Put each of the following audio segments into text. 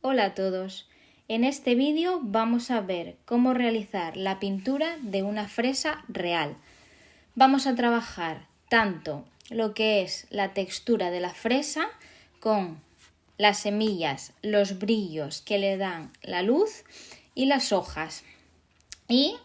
Hola a todos. En este vídeo vamos a ver cómo realizar la pintura de una fresa real. Vamos a trabajar tanto lo que es la textura de la fresa con las semillas, los brillos que le dan la luz y las hojas y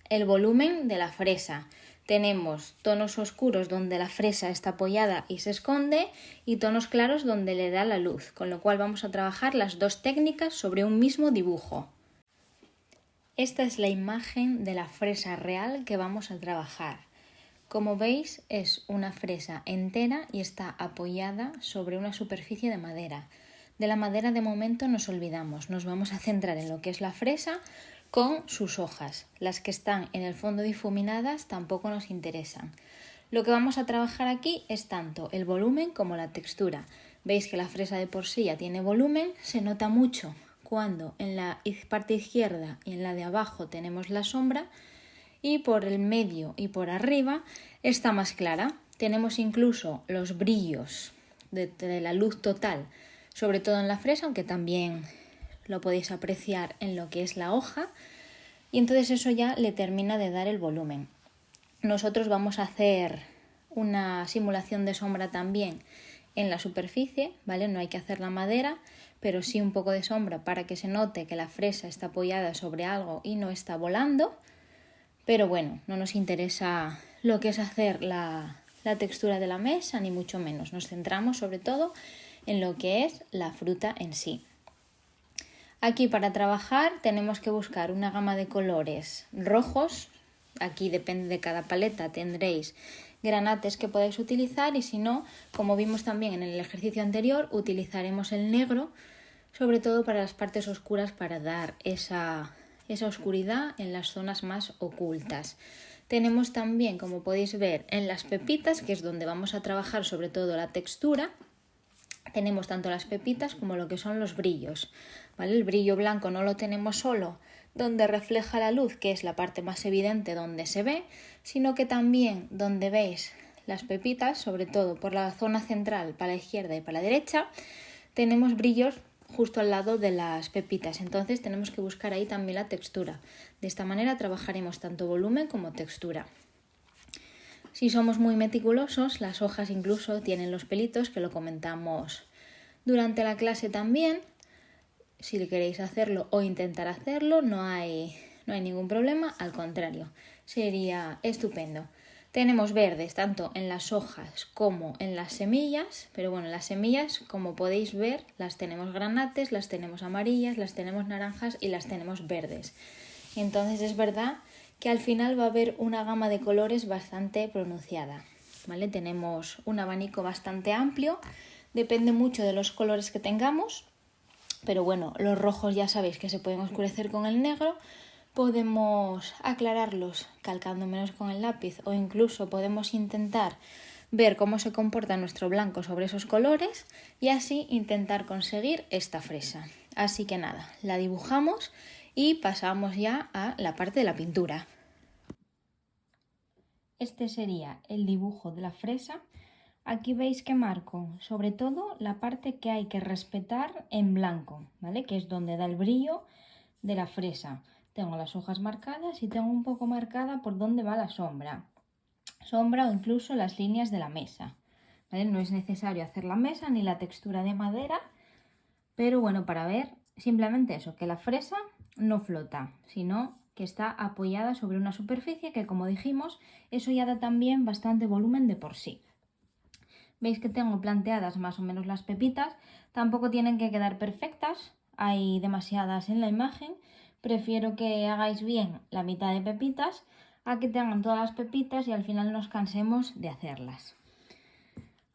el volumen de la fresa. Tenemos tonos oscuros donde la fresa está apoyada y se esconde y tonos claros donde le da la luz, con lo cual vamos a trabajar las dos técnicas sobre un mismo dibujo. Esta es la imagen de la fresa real que vamos a trabajar. Como veis, es una fresa entera y está apoyada sobre una superficie de madera. De la madera de momento nos olvidamos, nos vamos a centrar en lo que es la fresa con sus hojas. Las que están en el fondo difuminadas tampoco nos interesan. Lo que vamos a trabajar aquí es tanto el volumen como la textura. Veis que la fresa de por sí ya tiene volumen, se nota mucho cuando en la parte izquierda y en la de abajo tenemos la sombra y por el medio y por arriba está más clara. Tenemos incluso los brillos de la luz total, sobre todo en la fresa, aunque también lo podéis apreciar en lo que es la hoja, y entonces eso ya le termina de dar el volumen. Nosotros vamos a hacer una simulación de sombra también en la superficie, ¿vale? No hay que hacer la madera, pero sí un poco de sombra para que se note que la fresa está apoyada sobre algo y no está volando. Pero bueno, no nos interesa lo que es hacer la textura de la mesa, ni mucho menos. Nos centramos sobre todo en lo que es la fruta en sí. Aquí para trabajar tenemos que buscar una gama de colores rojos. Aquí depende de cada paleta, tendréis granates que podéis utilizar y si no, como vimos también en el ejercicio anterior, utilizaremos el negro, sobre todo para las partes oscuras, para dar esa oscuridad en las zonas más ocultas. Tenemos también, como podéis ver, en las pepitas, que es donde vamos a trabajar sobre todo la textura, tenemos tanto las pepitas como lo que son los brillos, ¿vale? El brillo blanco no lo tenemos solo donde refleja la luz, que es la parte más evidente donde se ve, sino que también donde veis las pepitas, sobre todo por la zona central para la izquierda y para la derecha, tenemos brillos justo al lado de las pepitas, entonces tenemos que buscar ahí también la textura. De esta manera trabajaremos tanto volumen como textura. Si somos muy meticulosos, las hojas incluso tienen los pelitos, que lo comentamos durante la clase también. Si queréis hacerlo o intentar hacerlo, no hay ningún problema, al contrario, sería estupendo. Tenemos verdes tanto en las hojas como en las semillas, pero bueno, las semillas, como podéis ver, las tenemos granates, las tenemos amarillas, las tenemos naranjas y las tenemos verdes. Entonces es verdad que al final va a haber una gama de colores bastante pronunciada, ¿vale? Tenemos un abanico bastante amplio, depende mucho de los colores que tengamos, pero bueno, los rojos ya sabéis que se pueden oscurecer con el negro, podemos aclararlos calcando menos con el lápiz o incluso podemos intentar ver cómo se comporta nuestro blanco sobre esos colores y así intentar conseguir esta fresa. Así que nada, la dibujamos y pasamos ya a la parte de la pintura. Este sería el dibujo de la fresa. Aquí veis que marco sobre todo la parte que hay que respetar en blanco, ¿vale? Que es donde da el brillo de la fresa. Tengo las hojas marcadas y tengo un poco marcada por dónde va la sombra. Sombra o incluso las líneas de la mesa, ¿vale? No es necesario hacer la mesa ni la textura de madera, pero bueno, para ver simplemente eso, que la fresa no flota, sino que está apoyada sobre una superficie que, como dijimos, eso ya da también bastante volumen de por sí. Veis que tengo planteadas más o menos las pepitas, tampoco tienen que quedar perfectas, hay demasiadas en la imagen, prefiero que hagáis bien la mitad de pepitas a que tengan todas las pepitas y al final nos cansemos de hacerlas.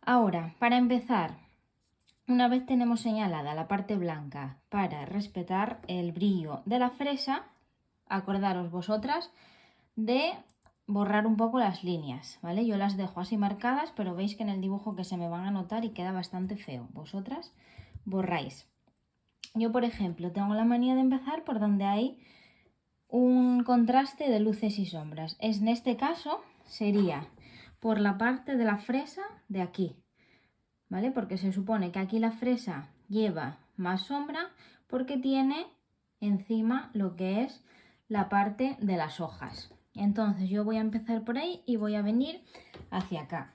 Ahora, para empezar, una vez tenemos señalada la parte blanca para respetar el brillo de la fresa, acordaros vosotras de borrar un poco las líneas, ¿vale? Yo las dejo así marcadas, pero veis que en el dibujo que se me van a notar y queda bastante feo. Vosotras borráis. Yo, por ejemplo, tengo la manía de empezar por donde hay un contraste de luces y sombras. En este caso sería por la parte de la fresa de aquí, ¿vale? Porque se supone que aquí la fresa lleva más sombra, porque tiene encima lo que es la parte de las hojas. Entonces yo voy a empezar por ahí y voy a venir hacia acá.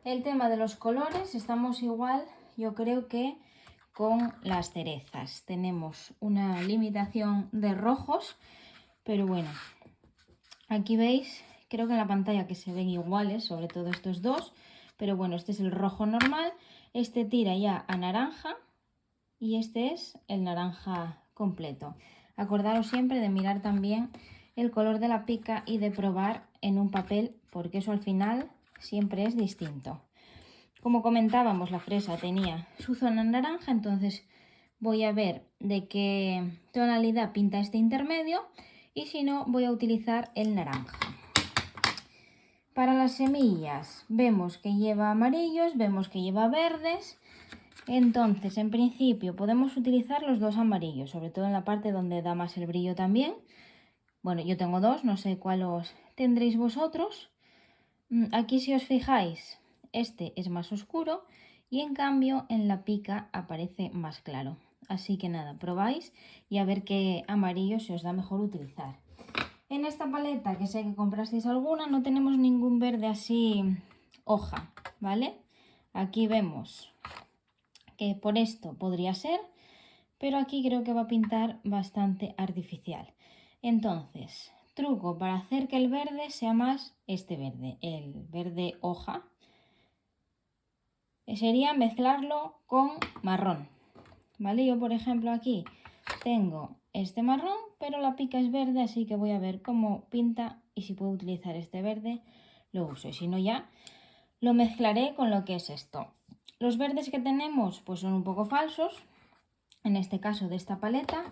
El tema de los colores, estamos igual, yo creo que con las cerezas. Tenemos una limitación de rojos, pero bueno, aquí veis, creo que en la pantalla que se ven iguales, sobre todo estos dos, pero bueno, este es el rojo normal, este tira ya a naranja y este es el naranja completo. Acordaros siempre de mirar también el color de la pica y de probar en un papel, porque eso al final siempre es distinto. Como comentábamos, la fresa tenía su zona en naranja, entonces voy a ver de qué tonalidad pinta este intermedio y si no voy a utilizar el naranja. Para las semillas vemos que lleva amarillos, vemos que lleva verdes. Entonces, en principio podemos utilizar los dos amarillos, sobre todo en la parte donde da más el brillo también. Bueno, yo tengo dos, no sé cuál os tendréis vosotros. Aquí si os fijáis, este es más oscuro y en cambio en la pica aparece más claro. Así que nada, probáis y a ver qué amarillo se os da mejor utilizar. En esta paleta, que sé que comprasteis alguna, no tenemos ningún verde así hoja, ¿vale? Aquí vemos que por esto podría ser, pero aquí creo que va a pintar bastante artificial. Entonces, truco para hacer que el verde sea más este verde, el verde hoja, sería mezclarlo con marrón, ¿vale? Yo, por ejemplo, aquí tengo este marrón, pero la pica es verde, así que voy a ver cómo pinta y si puedo utilizar este verde, lo uso. Y si no, ya lo mezclaré con lo que es esto. Los verdes que tenemos pues son un poco falsos, en este caso de esta paleta.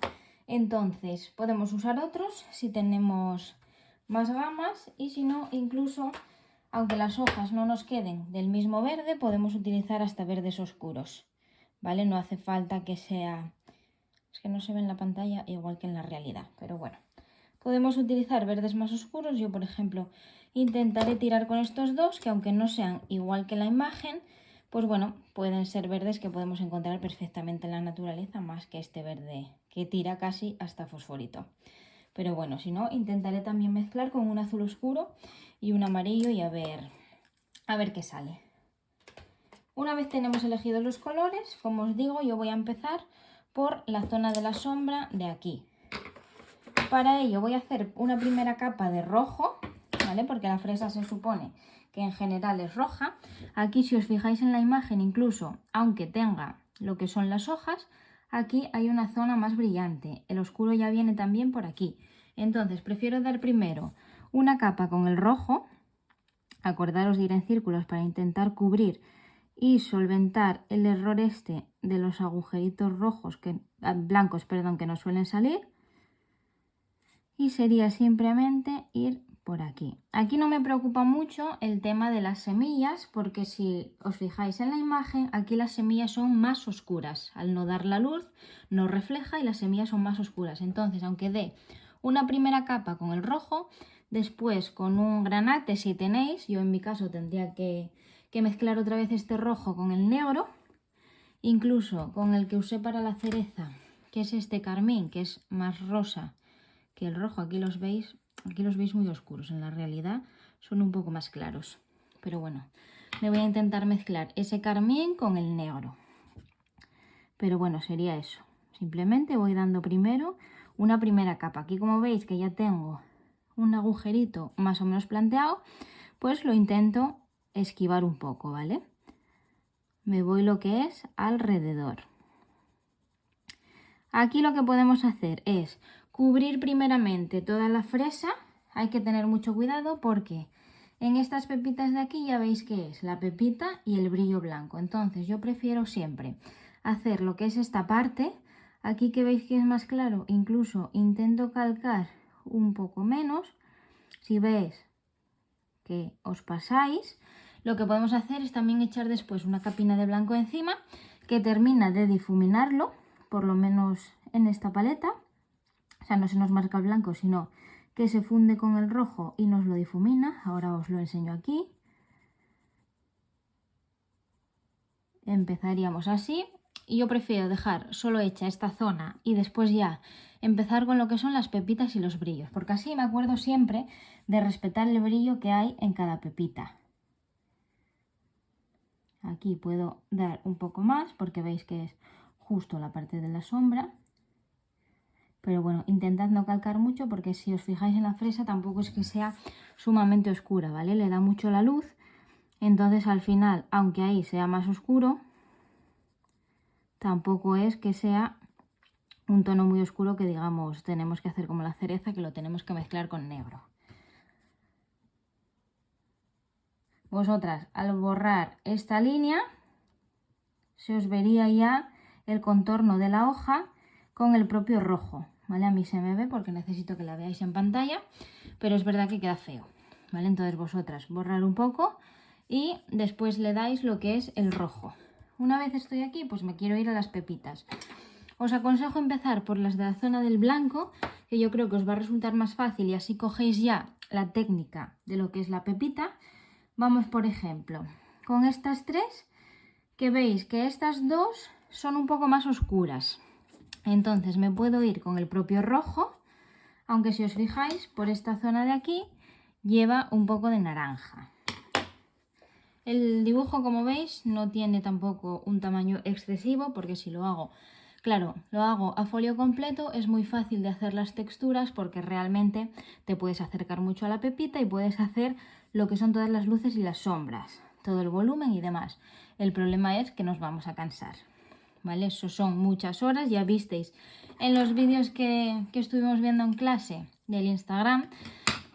Entonces podemos usar otros si tenemos más gamas y si no, incluso aunque las hojas no nos queden del mismo verde, podemos utilizar hasta verdes oscuros, ¿vale? No hace falta que sea... Es que no se ve en la pantalla igual que en la realidad, pero bueno. Podemos utilizar verdes más oscuros. Yo, por ejemplo, intentaré tirar con estos dos, que aunque no sean igual que la imagen, pues bueno, pueden ser verdes que podemos encontrar perfectamente en la naturaleza, más que este verde que tira casi hasta fosforito. Pero bueno, si no, intentaré también mezclar con un azul oscuro y un amarillo y a ver qué sale. Una vez tenemos elegidos los colores, como os digo, yo voy a empezar por la zona de la sombra de aquí. Para ello voy a hacer una primera capa de rojo, ¿vale? Porque la fresa se supone que en general es roja. Aquí, si os fijáis en la imagen, incluso aunque tenga lo que son las hojas, aquí hay una zona más brillante. El oscuro ya viene también por aquí. Entonces prefiero dar primero una capa con el rojo. Acordaros de ir en círculos para intentar cubrir y solventar el error este de los agujeritos rojos blancos, perdón, que nos suelen salir. Y sería simplemente ir por aquí. Aquí no me preocupa mucho el tema de las semillas, porque si os fijáis en la imagen, aquí las semillas son más oscuras. Al no dar la luz, no refleja y las semillas son más oscuras. Entonces, aunque dé una primera capa con el rojo, después con un granate, si tenéis, yo en mi caso tendría que mezclar otra vez este rojo con el negro, incluso con el que usé para la cereza, que es este carmín, que es más rosa que el rojo. Aquí los veis muy oscuros, en la realidad son un poco más claros, pero bueno, me voy a intentar mezclar ese carmín con el negro, pero bueno, sería eso. Simplemente voy dando primero una primera capa. Aquí, como veis que ya tengo un agujerito más o menos planteado, pues lo intento esquivar un poco, ¿vale? Me voy lo que es alrededor. Aquí lo que podemos hacer es cubrir primeramente toda la fresa. Hay que tener mucho cuidado porque en estas pepitas de aquí ya veis que es la pepita y el brillo blanco. Entonces yo prefiero siempre hacer lo que es esta parte. Aquí que veis que es más claro, incluso intento calcar un poco menos. Si veis que os pasáis, lo que podemos hacer es también echar después una capina de blanco encima que termina de difuminarlo, por lo menos en esta paleta. O sea, no se nos marca el blanco, sino que se funde con el rojo y nos lo difumina. Ahora os lo enseño aquí. Empezaríamos así. Y yo prefiero dejar solo hecha esta zona y después ya empezar con lo que son las pepitas y los brillos, porque así me acuerdo siempre de respetar el brillo que hay en cada pepita. Aquí puedo dar un poco más porque veis que es justo la parte de la sombra. Pero bueno, intentad no calcar mucho porque si os fijáis en la fresa tampoco es que sea sumamente oscura, ¿vale? Le da mucho la luz. Entonces al final, aunque ahí sea más oscuro, tampoco es que sea un tono muy oscuro que digamos tenemos que hacer como la cereza, que lo tenemos que mezclar con negro. Vosotras, al borrar esta línea, se os vería ya el contorno de la hoja con el propio rojo, ¿vale? A mí se me ve porque necesito que la veáis en pantalla, pero es verdad que queda feo, ¿vale? Entonces vosotras, borrar un poco y después le dais lo que es el rojo. Una vez estoy aquí, pues me quiero ir a las pepitas. Os aconsejo empezar por las de la zona del blanco, que yo creo que os va a resultar más fácil y así cogéis ya la técnica de lo que es la pepita. Vamos, por ejemplo, con estas tres, que veis que estas dos son un poco más oscuras. Entonces me puedo ir con el propio rojo, aunque si os fijáis, por esta zona de aquí lleva un poco de naranja. El dibujo, como veis, no tiene tampoco un tamaño excesivo, porque si lo hago, claro, lo hago a folio completo, es muy fácil de hacer las texturas porque realmente te puedes acercar mucho a la pepita y puedes hacer lo que son todas las luces y las sombras, todo el volumen y demás. El problema es que nos vamos a cansar, ¿vale? Eso son muchas horas, ya visteis en los vídeos que estuvimos viendo en clase del Instagram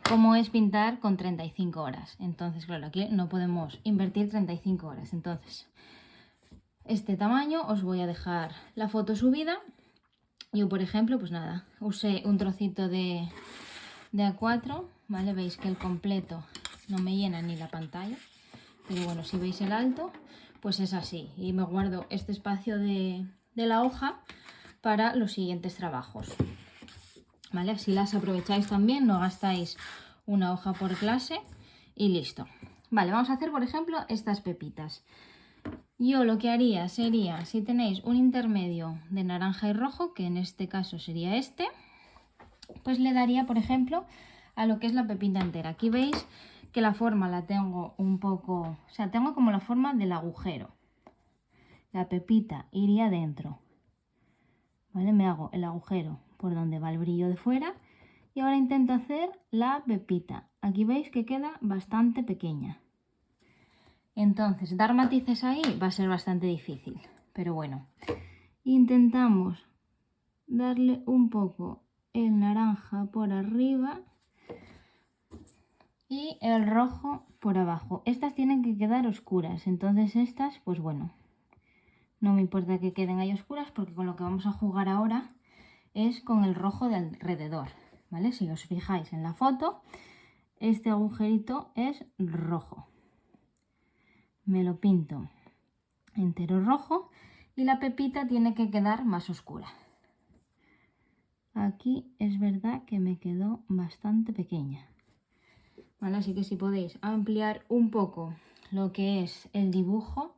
cómo es pintar con 35 horas. Entonces, claro, aquí no podemos invertir 35 horas. Entonces, este tamaño, os voy a dejar la foto subida. Yo, por ejemplo, pues nada, usé un trocito de A4, ¿vale? Veis que el completo no me llena ni la pantalla. Pero bueno, si veis el alto, pues es así. Y me guardo este espacio de la hoja para los siguientes trabajos, ¿vale? Así las aprovecháis también, no gastáis una hoja por clase y listo. Vale, vamos a hacer, por ejemplo, estas pepitas. Yo lo que haría sería, si tenéis un intermedio de naranja y rojo, que en este caso sería este, pues le daría, por ejemplo, a lo que es la pepita entera. Aquí veis que la forma la tengo un poco, o sea, tengo como la forma del agujero. La pepita iría dentro, ¿vale? Me hago el agujero por donde va el brillo de fuera y ahora intento hacer la pepita. Aquí veis que queda bastante pequeña. Entonces, dar matices ahí va a ser bastante difícil, pero bueno, intentamos darle un poco el naranja por arriba y el rojo por abajo. Estas tienen que quedar oscuras, entonces estas, pues bueno, no me importa que queden ahí oscuras porque con lo que vamos a jugar ahora es con el rojo de alrededor, ¿vale? Si os fijáis en la foto, este agujerito es rojo. Me lo pinto entero rojo y la pepita tiene que quedar más oscura. Aquí es verdad que me quedó bastante pequeña, ¿vale? Así que si podéis ampliar un poco lo que es el dibujo,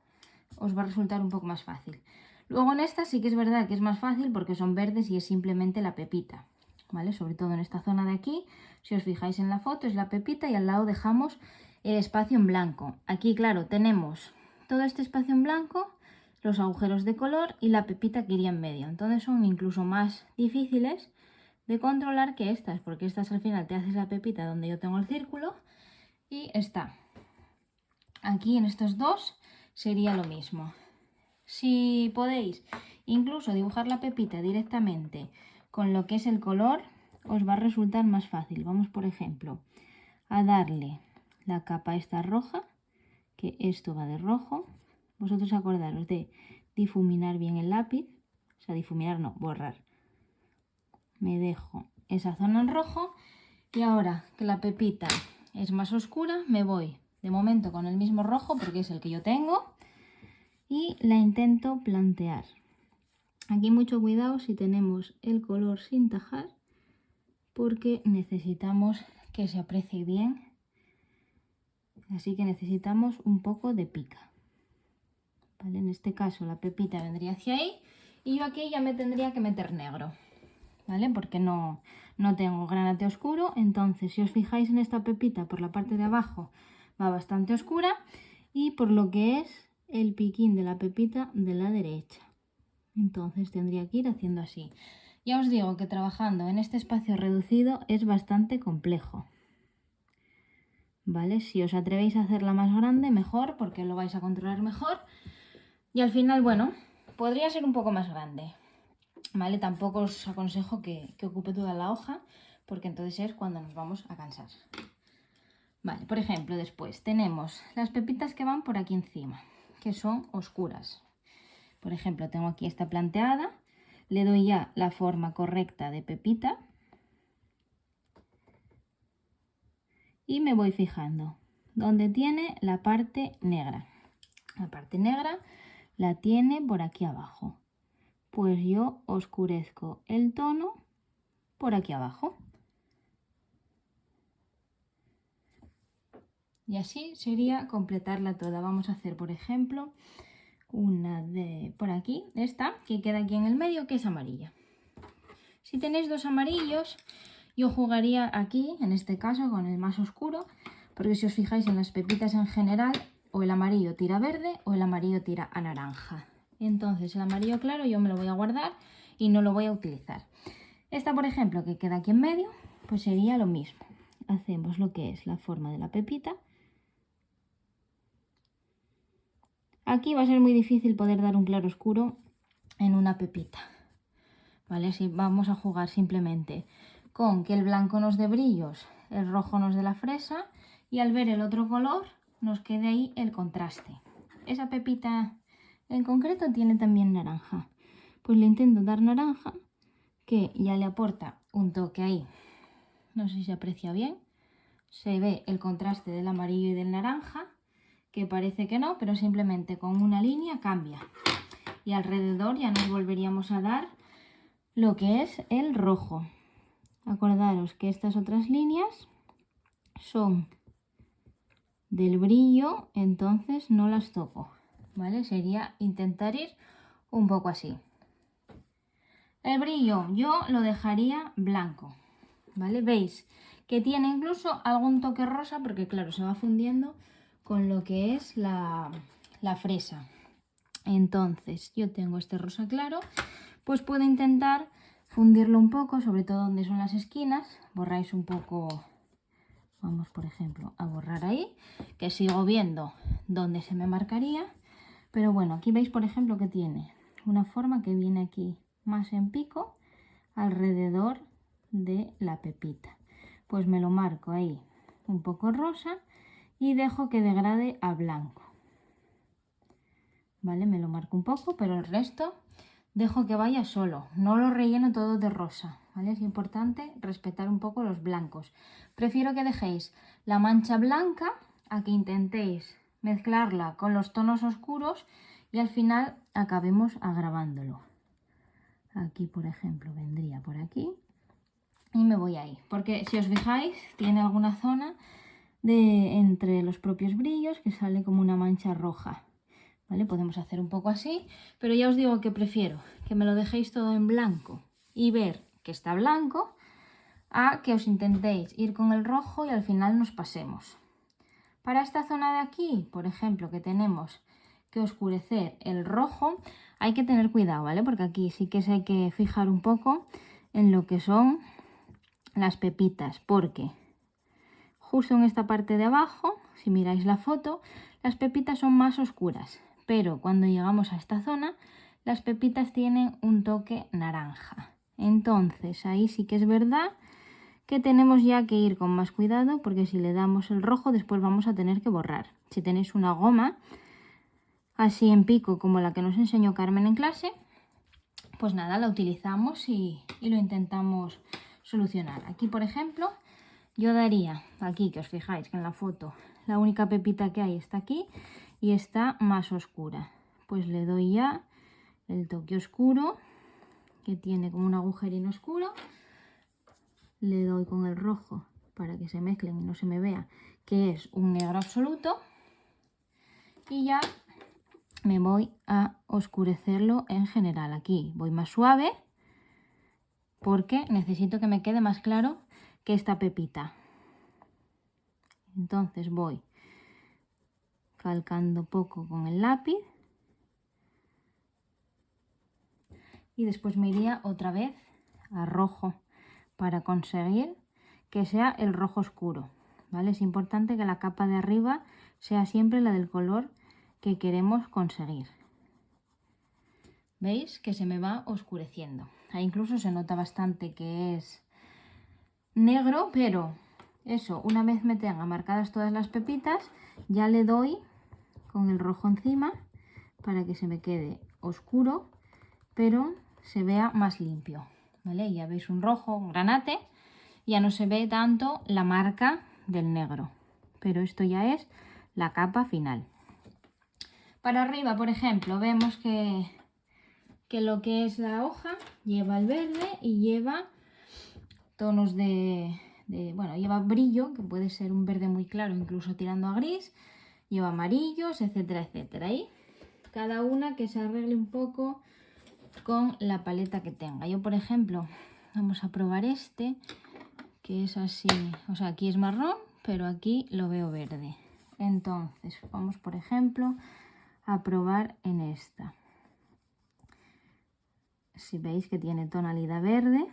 os va a resultar un poco más fácil. Luego en esta sí que es verdad que es más fácil porque son verdes y es simplemente la pepita, ¿vale? Sobre todo en esta zona de aquí, si os fijáis en la foto, es la pepita y al lado dejamos el espacio en blanco. Aquí, claro, tenemos todo este espacio en blanco, los agujeros de color y la pepita que iría en medio. Entonces son incluso más difíciles de controlar que estas, porque estas al final te haces la pepita donde yo tengo el círculo y está. Aquí en estos dos sería lo mismo. Si podéis incluso dibujar la pepita directamente con lo que es el color, os va a resultar más fácil. Vamos, por ejemplo, a darle la capa esta roja, que esto va de rojo. Vosotros acordaros de difuminar bien el lápiz, o sea, difuminar no, borrar. Me dejo esa zona en rojo y ahora que la pepita es más oscura, me voy de momento con el mismo rojo porque es el que yo tengo y la intento plantear. Aquí mucho cuidado si tenemos el color sin tajar porque necesitamos que se aprecie bien, así que necesitamos un poco de pica, ¿vale? En este caso la pepita vendría hacia ahí y yo aquí ya me tendría que meter negro, ¿vale? Porque no tengo granate oscuro. Entonces, si os fijáis en esta pepita, por la parte de abajo va bastante oscura y por lo que es el piquín de la pepita de la derecha. Entonces tendría que ir haciendo así. Ya os digo que trabajando en este espacio reducido es bastante complejo, ¿vale? Si os atrevéis a hacerla más grande, mejor, porque lo vais a controlar mejor. Y al final, bueno, podría ser un poco más grande, ¿vale? Tampoco os aconsejo que ocupe toda la hoja, porque entonces es cuando nos vamos a cansar. Vale, por ejemplo, después tenemos las pepitas que van por aquí encima, que son oscuras. Por ejemplo, tengo aquí esta planteada, le doy ya la forma correcta de pepita y me voy fijando donde tiene la parte negra. La parte negra la tiene por aquí abajo. Pues yo oscurezco el tono por aquí abajo. Y así sería completarla toda. Vamos a hacer, por ejemplo, una de por aquí, esta que queda aquí en el medio, que es amarilla. Si tenéis dos amarillos, yo jugaría aquí, en este caso, con el más oscuro, porque si os fijáis en las pepitas en general, o el amarillo tira a verde o el amarillo tira a naranja. Entonces el amarillo claro yo me lo voy a guardar y no lo voy a utilizar. Esta, por ejemplo, que queda aquí en medio, pues sería lo mismo. Hacemos lo que es la forma de la pepita. Aquí va a ser muy difícil poder dar un claro oscuro en una pepita, ¿vale? Si vamos a jugar simplemente con que el blanco nos dé brillos, el rojo nos dé la fresa y al ver el otro color nos quede ahí el contraste. Esa pepita en concreto tiene también naranja. Pues le intento dar naranja, que ya le aporta un toque ahí. No sé si se aprecia bien. Se ve el contraste del amarillo y del naranja, que parece que no, pero simplemente con una línea cambia. Y alrededor ya nos volveríamos a dar lo que es el rojo. Acordaros que estas otras líneas son del brillo, entonces no las toco, ¿vale? Sería intentar ir un poco así. El brillo yo lo dejaría blanco, ¿vale? Veis que tiene incluso algún toque rosa porque claro, se va fundiendo con lo que es la fresa. Entonces yo tengo este rosa claro, pues puedo intentar fundirlo un poco, sobre todo donde son las esquinas. Borráis un poco, vamos por ejemplo a borrar ahí, que sigo viendo dónde se me marcaría. Pero bueno, aquí veis por ejemplo que tiene una forma que viene aquí más en pico alrededor de la pepita. Pues me lo marco ahí un poco rosa y dejo que degrade a blanco. ¿Vale? Me lo marco un poco, pero el resto dejo que vaya solo. No lo relleno todo de rosa, ¿vale? Es importante respetar un poco los blancos. Prefiero que dejéis la mancha blanca a que intentéis mezclarla con los tonos oscuros y al final acabemos agravándolo. Aquí, por ejemplo, vendría por aquí y me voy ahí. Porque si os fijáis, tiene alguna zona entre los propios brillos que sale como una mancha roja. ¿Vale? Podemos hacer un poco así, pero ya os digo que prefiero que me lo dejéis todo en blanco y ver que está blanco a que os intentéis ir con el rojo y al final nos pasemos. Para esta zona de aquí, por ejemplo, que tenemos que oscurecer el rojo, hay que tener cuidado, ¿vale? Porque aquí sí que hay que fijar un poco en lo que son las pepitas, porque justo en esta parte de abajo, si miráis la foto, las pepitas son más oscuras. Pero cuando llegamos a esta zona, las pepitas tienen un toque naranja. Entonces ahí sí que es verdad que tenemos ya que ir con más cuidado porque si le damos el rojo después vamos a tener que borrar. Si tenéis una goma así en pico como la que nos enseñó Carmen en clase, pues nada, la utilizamos y lo intentamos solucionar. Aquí por ejemplo yo daría, aquí que os fijáis que en la foto la única pepita que hay está aquí y está más oscura. Pues le doy ya el toque oscuro, que tiene como un agujerino oscuro. Le doy con el rojo para que se mezclen y no se me vea que es un negro absoluto. Y ya me voy a oscurecerlo en general. Aquí voy más suave porque necesito que me quede más claro que esta pepita. Entonces voy calcando poco con el lápiz y después me iría otra vez a rojo para conseguir que sea el rojo oscuro, ¿vale? Es importante que la capa de arriba sea siempre la del color que queremos conseguir. ¿Veis que se me va oscureciendo? Ahí incluso se nota bastante que es negro, pero eso, una vez me tenga marcadas todas las pepitas, ya le doy con el rojo encima para que se me quede oscuro, pero se vea más limpio, ¿vale? Ya veis un rojo, un granate, ya no se ve tanto la marca del negro, pero esto ya es la capa final. Para arriba, por ejemplo, vemos que lo que es la hoja lleva el verde y lleva tonos bueno, lleva brillo, que puede ser un verde muy claro, incluso tirando a gris, lleva amarillos, etcétera, etcétera. Y cada una que se arregle un poco con la paleta que tenga. Yo, por ejemplo, vamos a probar este, que es así, o sea, aquí es marrón, pero aquí lo veo verde. Entonces, vamos, por ejemplo, a probar en esta. Si veis que tiene tonalidad verde,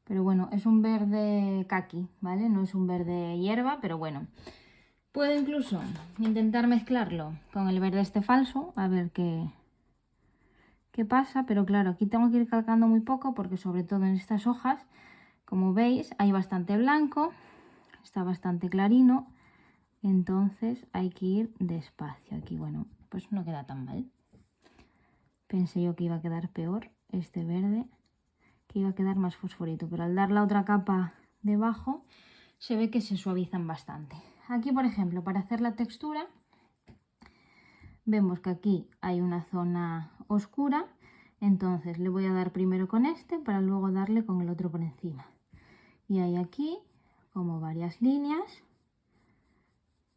pero bueno, es un verde caqui, ¿vale? No es un verde hierba, pero bueno. Puedo incluso intentar mezclarlo con el verde este falso, a ver qué pasa, pero claro, aquí tengo que ir calcando muy poco porque sobre todo en estas hojas, como veis, hay bastante blanco, está bastante clarino, entonces hay que ir despacio. Aquí, bueno, pues no queda tan mal. Pensé yo que iba a quedar peor este verde, que iba a quedar más fosforito, pero al dar la otra capa debajo se ve que se suavizan bastante. Aquí, por ejemplo, para hacer la textura, vemos que aquí hay una zona oscura, entonces le voy a dar primero con este para luego darle con el otro por encima. Y hay aquí como varias líneas.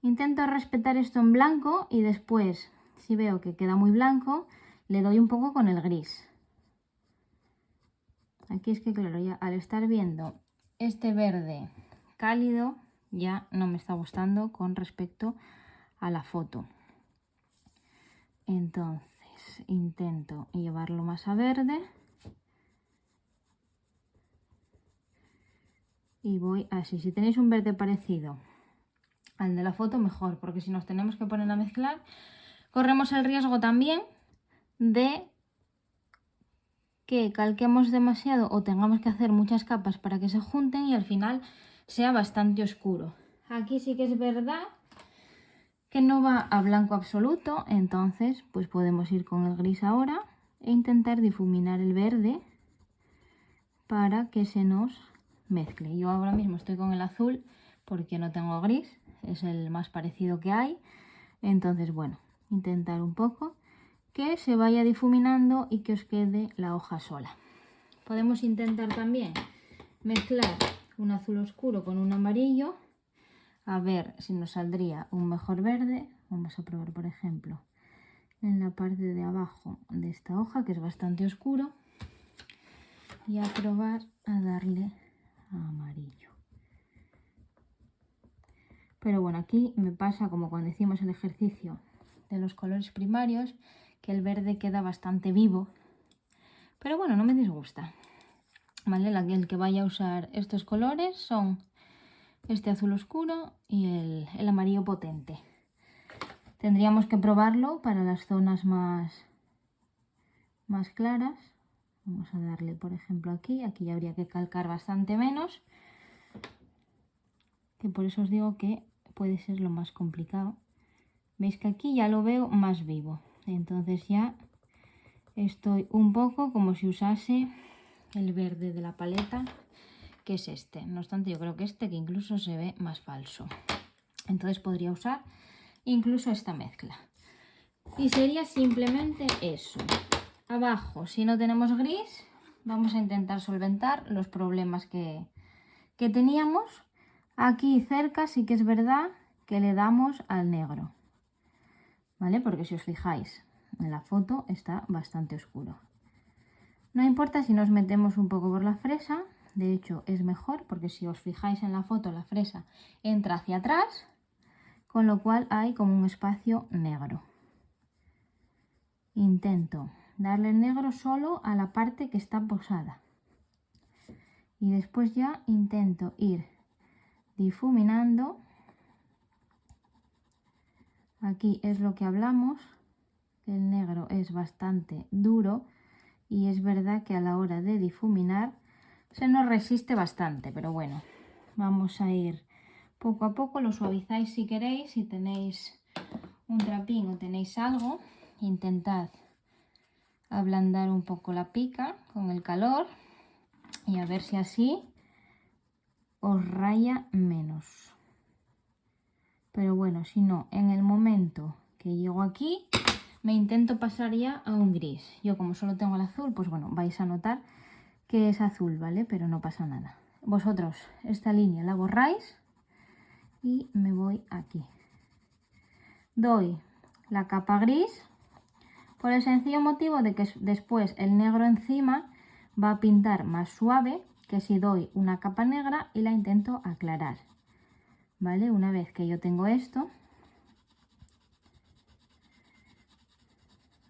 Intento respetar esto en blanco y después, si veo que queda muy blanco, le doy un poco con el gris. Aquí es que, claro, ya al estar viendo este verde cálido, ya no me está gustando con respecto a la foto. Entonces intento llevarlo más a verde y voy así. Si tenéis un verde parecido al de la foto, mejor, porque si nos tenemos que poner a mezclar, corremos el riesgo también de que calquemos demasiado o tengamos que hacer muchas capas para que se junten y al final sea bastante oscuro. Aquí sí que es verdad que no va a blanco absoluto, entonces pues podemos ir con el gris ahora e intentar difuminar el verde para que se nos mezcle. Yo ahora mismo estoy con el azul porque no tengo gris, es el más parecido que hay, entonces bueno, intentar un poco que se vaya difuminando y que os quede la hoja sola. Podemos intentar también mezclar un azul oscuro con un amarillo, a ver si nos saldría un mejor verde. Vamos a probar, por ejemplo, en la parte de abajo de esta hoja, que es bastante oscuro, y a probar a darle a amarillo. Pero bueno, aquí me pasa como cuando hicimos el ejercicio de los colores primarios, que el verde queda bastante vivo, pero bueno, no me disgusta, ¿vale? El que vaya a usar estos colores son este azul oscuro y el amarillo potente. Tendríamos que probarlo para las zonas más claras. Vamos a darle, por ejemplo, aquí ya habría que calcar bastante menos, que por eso os digo que puede ser lo más complicado. Veis que aquí ya lo veo más vivo, entonces ya estoy un poco como si usase el verde de la paleta, que es este. No obstante, yo creo que este que incluso se ve más falso, entonces podría usar incluso esta mezcla. Y sería simplemente eso. Abajo, si no tenemos gris, vamos a intentar solventar los problemas que teníamos Aquí cerca sí que es verdad que le damos al negro, ¿vale? Porque si os fijáis en la foto está bastante oscuro. No importa si nos metemos un poco por la fresa, de hecho es mejor porque si os fijáis en la foto la fresa entra hacia atrás, con lo cual hay como un espacio negro. Intento darle negro solo a la parte que está posada y después ya intento ir difuminando. Aquí es lo que hablamos, que el negro es bastante duro y es verdad que a la hora de difuminar se nos resiste bastante, pero bueno, vamos a ir poco a poco. Lo suavizáis si queréis, si tenéis un trapín o tenéis algo, intentad ablandar un poco la pica con el calor y a ver si así os raya menos. Pero bueno, si no, en el momento que llego aquí me intento pasar ya a un gris. Yo como solo tengo el azul, pues bueno, vais a notar que es azul, ¿vale? Pero no pasa nada. Vosotros esta línea la borráis y me voy aquí. Doy la capa gris por el sencillo motivo de que después el negro encima va a pintar más suave que si doy una capa negra y la intento aclarar, ¿vale? Una vez que yo tengo esto,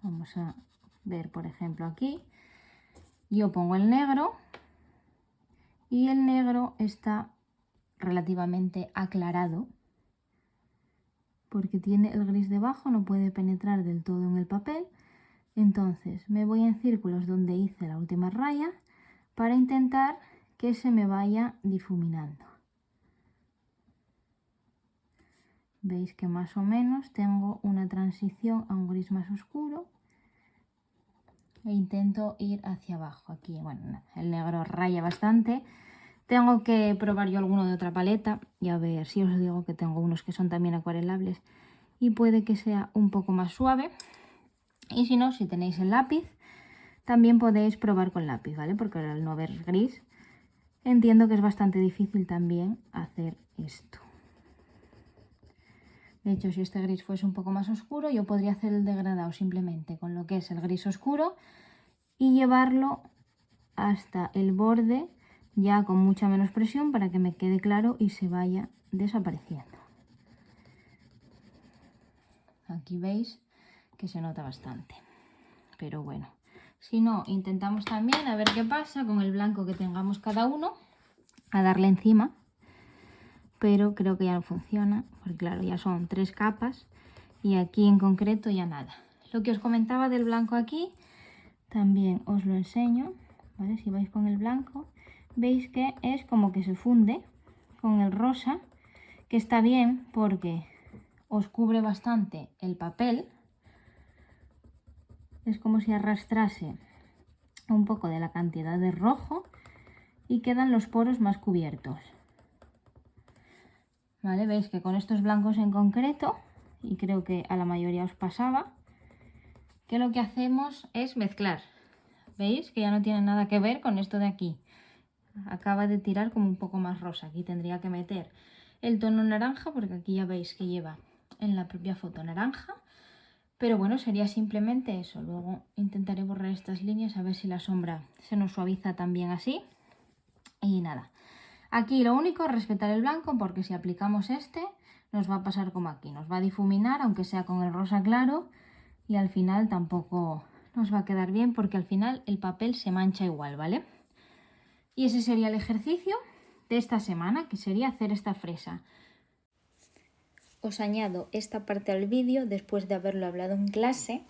vamos a ver, por ejemplo, aquí, yo pongo el negro y el negro está relativamente aclarado porque tiene el gris debajo, no puede penetrar del todo en el papel. Entonces me voy en círculos donde hice la última raya para intentar que se me vaya difuminando. Veis que más o menos tengo una transición a un gris más oscuro e intento ir hacia abajo. Aquí, bueno, el negro raya bastante. Tengo que probar yo alguno de otra paleta y a ver si os digo que tengo unos que son también acuarelables y puede que sea un poco más suave. Y si no, si tenéis el lápiz, también podéis probar con lápiz, ¿vale? Porque al no haber gris, entiendo que es bastante difícil también hacer esto. De hecho, si este gris fuese un poco más oscuro, yo podría hacer el degradado simplemente con lo que es el gris oscuro y llevarlo hasta el borde ya con mucha menos presión para que me quede claro y se vaya desapareciendo. Aquí veis que se nota bastante, pero bueno, si no, intentamos también a ver qué pasa con el blanco que tengamos cada uno, a darle encima, pero creo que ya no funciona, porque claro, ya son 3 capas y aquí en concreto ya nada. Lo que os comentaba del blanco aquí, también os lo enseño, ¿vale? Si vais con el blanco, veis que es como que se funde con el rosa, que está bien porque os cubre bastante el papel. Es como si arrastrase un poco de la cantidad de rojo y quedan los poros más cubiertos. ¿Vale? Veis que con estos blancos en concreto, y creo que a la mayoría os pasaba, que lo que hacemos es mezclar. ¿Veis? Que ya no tiene nada que ver con esto de aquí. Acaba de tirar como un poco más rosa. Aquí tendría que meter el tono naranja, porque aquí ya veis que lleva en la propia foto naranja. Pero bueno, sería simplemente eso. Luego intentaré borrar estas líneas a ver si la sombra se nos suaviza también así. Y nada. Aquí lo único es respetar el blanco, porque si aplicamos este nos va a pasar como aquí. Nos va a difuminar, aunque sea con el rosa claro, y al final tampoco nos va a quedar bien porque al final el papel se mancha igual, ¿vale? Y ese sería el ejercicio de esta semana, que sería hacer esta fresa. Os añado esta parte al vídeo después de haberlo hablado en clase.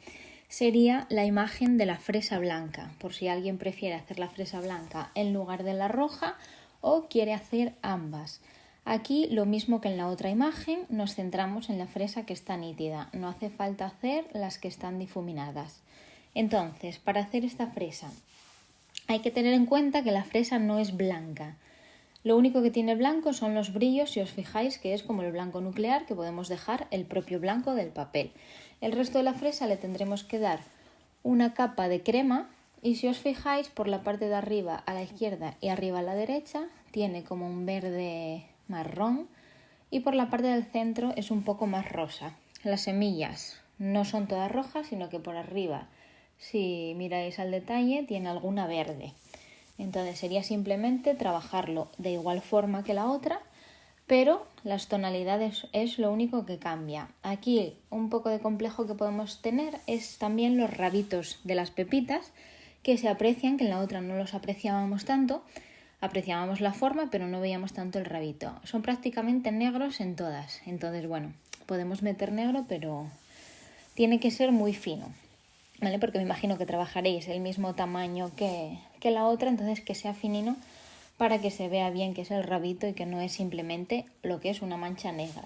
Sería la imagen de la fresa blanca, por si alguien prefiere hacer la fresa blanca en lugar de la roja o quiere hacer ambas. Aquí lo mismo que en la otra imagen, nos centramos en la fresa que está nítida, no hace falta hacer las que están difuminadas. Entonces, para hacer esta fresa hay que tener en cuenta que la fresa no es blanca. Lo único que tiene blanco son los brillos, si os fijáis, que es como el blanco nuclear, que podemos dejar el propio blanco del papel. El resto de la fresa le tendremos que dar una capa de crema y si os fijáis, por la parte de arriba a la izquierda y arriba a la derecha tiene como un verde marrón, y por la parte del centro es un poco más rosa. Las semillas no son todas rojas, sino que por arriba, si miráis al detalle, tiene alguna verde. Entonces sería simplemente trabajarlo de igual forma que la otra, pero las tonalidades es lo único que cambia. Aquí un poco de complejo que podemos tener es también los rabitos de las pepitas, que se aprecian, que en la otra no los apreciábamos tanto. Apreciábamos la forma, pero no veíamos tanto el rabito. Son prácticamente negros en todas. Entonces, bueno, podemos meter negro, pero tiene que ser muy fino, ¿vale? Porque me imagino que trabajaréis el mismo tamaño que la otra, entonces que sea finino para que se vea bien que es el rabito y que no es simplemente lo que es una mancha negra.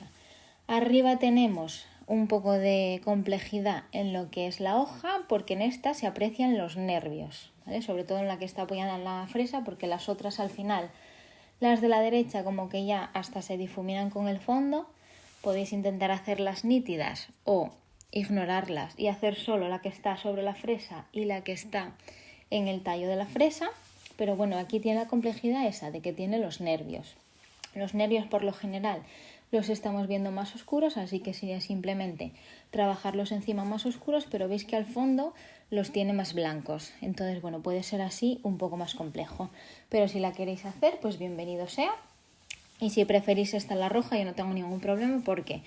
Arriba tenemos un poco de complejidad en lo que es la hoja, porque en esta se aprecian los nervios, ¿vale? Sobre todo en la que está apoyada en la fresa, porque las otras al final, las de la derecha como que ya hasta se difuminan con el fondo. Podéis intentar hacerlas nítidas o ignorarlas y hacer solo la que está sobre la fresa y la que está en el tallo de la fresa. Pero bueno, aquí tiene la complejidad esa de que tiene los nervios. Los nervios por lo general los estamos viendo más oscuros, así que sería simplemente trabajarlos encima más oscuros, pero veis que al fondo los tiene más blancos. Entonces, bueno, puede ser así un poco más complejo. Pero si la queréis hacer, pues bienvenido sea. Y si preferís esta la roja, yo no tengo ningún problema porque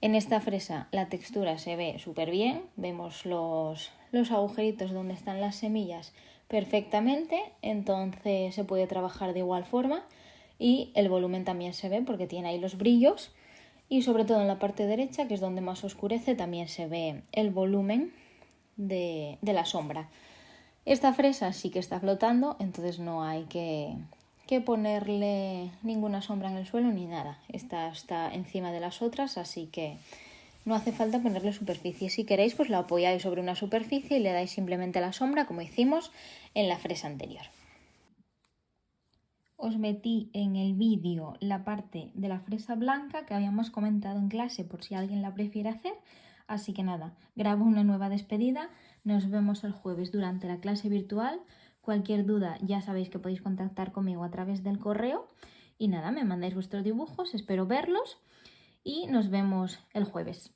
en esta fresa la textura se ve súper bien. Vemos los agujeritos donde están las semillas perfectamente, entonces se puede trabajar de igual forma y el volumen también se ve porque tiene ahí los brillos, y sobre todo en la parte derecha, que es donde más oscurece, también se ve el volumen de la sombra. Esta fresa sí que está flotando, entonces no hay que ponerle ninguna sombra en el suelo ni nada. Esta está encima de las otras, así que no hace falta ponerle superficie. Si queréis, pues la apoyáis sobre una superficie y le dais simplemente la sombra, como hicimos en la fresa anterior. Os metí en el vídeo la parte de la fresa blanca que habíamos comentado en clase por si alguien la prefiere hacer. Así que nada, grabo una nueva despedida. Nos vemos el jueves durante la clase virtual. Cualquier duda ya sabéis que podéis contactar conmigo a través del correo. Y nada, me mandáis vuestros dibujos, espero verlos y nos vemos el jueves.